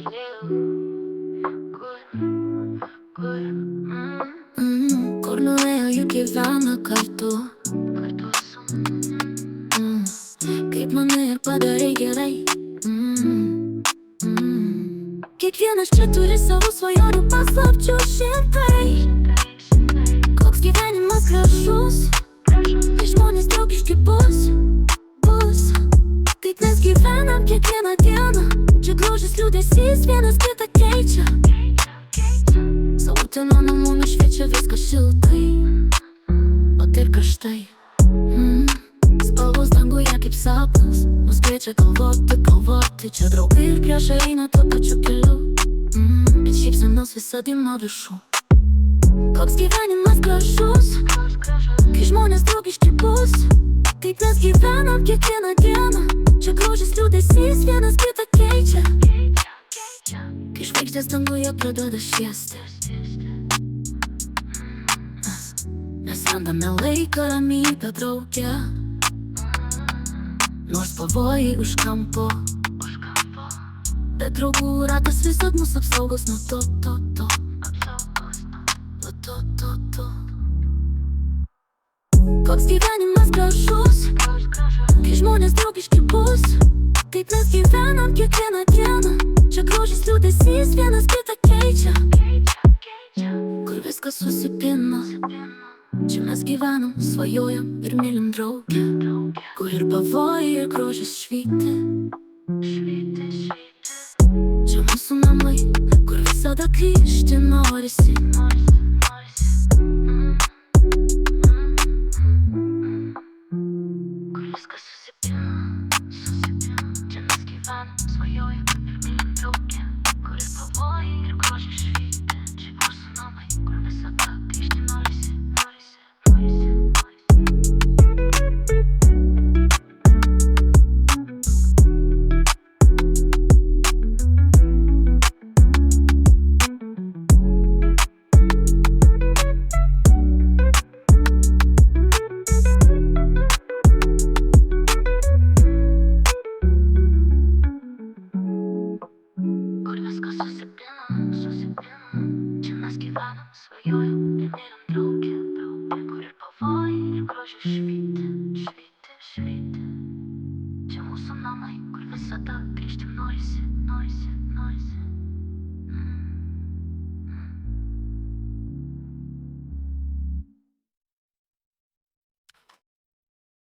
Kur nuėjo juk gyvena kartu. Kaip manai ir padarai gerai. Kiekvienas čia turi savo svajonių paslapčių šimtai. Koks gyvenimas gražus, kai žmonės draugiški bus. Kaip mes gyvenam kiekvieną dieną, čia grožis liūdesys vienas kitą keičia. Saulutino namų nušviečia viskas šiltai, o taip karštai. Spalvos danguje kaip sapnas, mus kviečia galvoti. Čia draugai ir priešai eina tuo pačiu keliu, bet šypsenos visada ima viršų. Koks gyvenimas gražus, kai žmonės draugiški bus. Kaip mes gyvenam kiekvieną dieną, čia grožis liūdesys vienas kitą keičia. Kai žvaigždės danguje pradeda šviesti, mes randame laiką ramybę drauge. Nors pavojai už kampo, bet draugų ratas visad mus apsaugos nuo to. Koks gyvenimas gražus, kai žmonės draugiški bus. Kaip mes gyvenam kiekvieną dieną, čia grožis liūdesys vienas kitą keičia. Kur viskas susipina, čia mes gyvenam, svajojam ir mylim draugę. Kur ir pavojai ir grožis švyti. Čia mūsų namai, kur visada grįžti norisi.